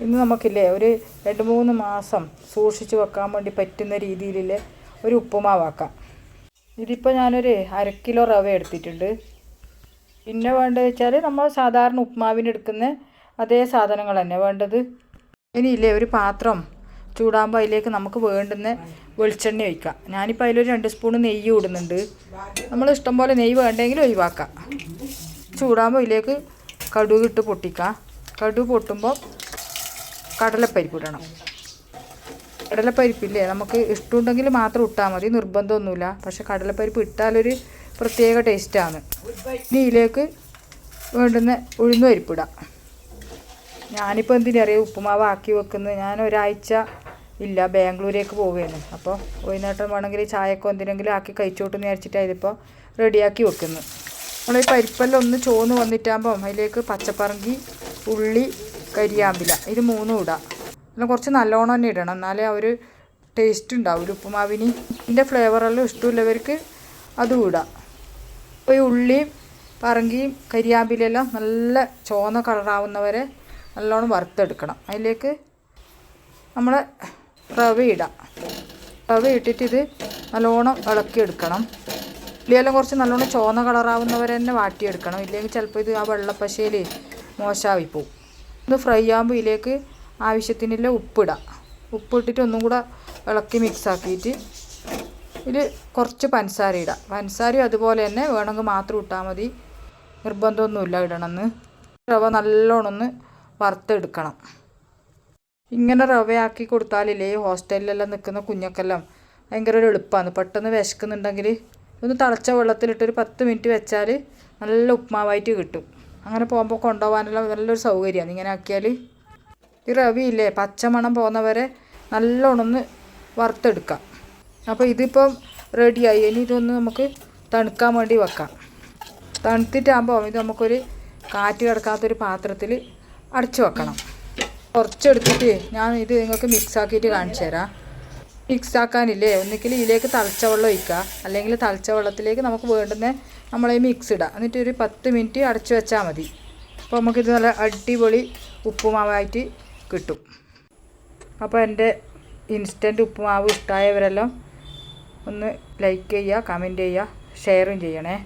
ഇന്ന് നമുക്കില്ലേ ഒരു 2-3 മാസം സൂക്ഷിച്ച് വെക്കാൻ വേണ്ടി പറ്റുന്ന രീതിയിലുള്ള ഒരു ഉപ്പുമാവാക്കാം. ഇതിപ്പോൾ ഞാനൊരു 1/2 കിലോ റവ എടുത്തിട്ടുണ്ട്. പിന്നെ വേണ്ടത് വെച്ചാൽ നമ്മൾ സാധാരണ ഉപ്പുമാവിന് എടുക്കുന്ന അതേ സാധനങ്ങൾ തന്നെ വേണ്ടത്. ഇനിയില്ലേ ഒരു പാത്രം ചൂടാകുമ്പോൾ അതിലേക്ക് നമുക്ക് വേണ്ടുന്ന വെളിച്ചെണ്ണ ഒഴിക്കാം. ഞാനിപ്പോൾ അതിലൊരു 2 സ്പൂൺ നെയ്യ് ഇടുന്നുണ്ട്. നമ്മൾ ഇഷ്ടം പോലെ നെയ്യ് വേണ്ടെങ്കിൽ ഒഴിവാക്കാം. ചൂടാകുമ്പോൾ ഇതിലേക്ക് കടുക് ഇട്ട് പൊട്ടിക്കാം. കടുക് പൊട്ടുമ്പോൾ കടലപ്പരിപ്പ് ഇടണം. കടലപ്പരിപ്പില്ലേ നമുക്ക് ഇഷ്ടമുണ്ടെങ്കിൽ മാത്രം ഇട്ടാൽ മതി, നിർബന്ധമൊന്നുമില്ല. പക്ഷെ കടലപ്പരിപ്പ് ഇട്ടാലൊരു പ്രത്യേക ടേസ്റ്റാണ്. ഇനി ഇതിലേക്ക് വേണ്ടുന്ന ഉഴുന്ന് പരിപ്പിടാം. ഞാനിപ്പോൾ എന്തിനറിയാം ഉപ്പുമാവ് ആക്കി വെക്കുന്നത്, ഞാൻ ഒരാഴ്ച ഇല്ല ബാംഗ്ലൂരേക്ക് പോവുകയാണ്. അപ്പോൾ വൈകുന്നേരം വേണമെങ്കിൽ ചായക്കോ എന്തിനെങ്കിലും ആക്കി കഴിച്ചോട്ടെന്ന് വിചാരിച്ചിട്ടാണ് ഇതിപ്പോൾ റെഡിയാക്കി വെക്കുന്നത്. നമ്മൾ ഈ പരിപ്പെല്ലാം ഒന്ന് ചോന്ന് വന്നിട്ടാകുമ്പോൾ അതിലേക്ക് പച്ചപ്പറങ്കി, ഉള്ളി, കരിയാമ്പില ഇത് 3 ഇടാം. പിന്നെ കുറച്ച് നല്ലോണം തന്നെ ഇടണം, എന്നാലേ ആ ഒരു ടേസ്റ്റ് ഉണ്ടാവില്ല ഉപ്പുമാവിന്. ഇതിൻ്റെ ഫ്ലേവറെല്ലാം ഇഷ്ടമില്ലവർക്ക് അതും ഇടാം. അപ്പോൾ ഈ ഉള്ളിയും പറങ്കിയും കരിയാമ്പിലെല്ലാം നല്ല ചുവന്ന കളറാവുന്നവരെ നല്ലോണം വറുത്തെടുക്കണം. അതിലേക്ക് നമ്മൾ റവ ഇടാം. റവ ഇട്ടിട്ട് ഇത് നല്ലോണം ഇളക്കിയെടുക്കണം. ഉള്ളിയെല്ലാം കുറച്ച് നല്ലോണം ചുവന്ന കളറാവുന്നവരെ തന്നെ വാട്ടിയെടുക്കണം. ഇല്ലെങ്കിൽ ചിലപ്പോൾ ഇത് ആ വെള്ളപ്പശയിൽ മോശമായിപ്പോവും. ഇത് ഫ്രൈ ആകുമ്പോൾ ഇതിലേക്ക് ആവശ്യത്തിനുള്ള ഉപ്പിടാം. ഉപ്പിട്ടിട്ട് ഒന്നും കൂടെ ഇളക്കി മിക്സാക്കിയിട്ട് ഇതിൽ കുറച്ച് പഞ്ചസാര ഇടാം. പഞ്ചസാരയും അതുപോലെ തന്നെ വേണമെങ്കിൽ മാത്രം ഇട്ടാൽ മതി, നിർബന്ധമൊന്നുമില്ല ഇടണമെന്ന്. റവ നല്ലോണം ഒന്ന് വറുത്തെടുക്കണം. ഇങ്ങനെ റവയാക്കി കൊടുത്താലില്ലേ ഹോസ്റ്റലിലെല്ലാം നിൽക്കുന്ന കുഞ്ഞൊക്കെല്ലാം ഭയങ്കര ഒരു എളുപ്പമാണ്. പെട്ടെന്ന് വിശക്കുന്നുണ്ടെങ്കിൽ ഒന്ന് തിളച്ച വെള്ളത്തിലിട്ടൊരു 10 മിനിറ്റ് വെച്ചാൽ നല്ല ഉപ്പുമാവായിട്ട് കിട്ടും. അങ്ങനെ പോകുമ്പോൾ കൊണ്ടുപോകാനുള്ള നല്ലൊരു സൗകര്യമാണ് ഇങ്ങനെ ആക്കിയാൽ. ഈ റവയില്ലേ പച്ചമണം പോകുന്നവരെ നല്ലോണം ഒന്ന് വറുത്തെടുക്കാം. അപ്പോൾ ഇതിപ്പം റെഡിയായി. ഇനി ഇതൊന്ന് നമുക്ക് തണുക്കാൻ വേണ്ടി വെക്കാം. തണുത്തിട്ടാകുമ്പോൾ ഇത് നമുക്കൊരു കാറ്റ് കിടക്കാത്തൊരു പാത്രത്തിൽ അടച്ചു വെക്കണം. കുറച്ചെടുത്തിട്ട് ഞാൻ ഇത് നിങ്ങൾക്ക് മിക്സാക്കിയിട്ട് കാണിച്ചു തരാം. മിക്സാക്കാനില്ലേ ഒന്നിക്കിൽ ഇതിലേക്ക് തിളച്ച വെള്ളം ഒഴിക്കുക, അല്ലെങ്കിൽ തിളച്ച വെള്ളത്തിലേക്ക് നമുക്ക് വേണ്ടുന്ന നമ്മളെ മിക്സ് ഇടുക. എന്നിട്ട് ഒരു 10 മിനിറ്റ് അടച്ചു വെച്ചാൽ മതി. അപ്പോൾ നമുക്കിത് നല്ല അടിപൊളി ഉപ്പുമാവായിട്ട് കിട്ടും. അപ്പോൾ എൻ്റെ ഇൻസ്റ്റൻറ്റ് ഉപ്പുമാവ് ഇഷ്ടമായവരെല്ലാം ഒന്ന് ലൈക്ക് ചെയ്യുക, കമൻറ്റ് ചെയ്യുക, ഷെയറും ചെയ്യണേ.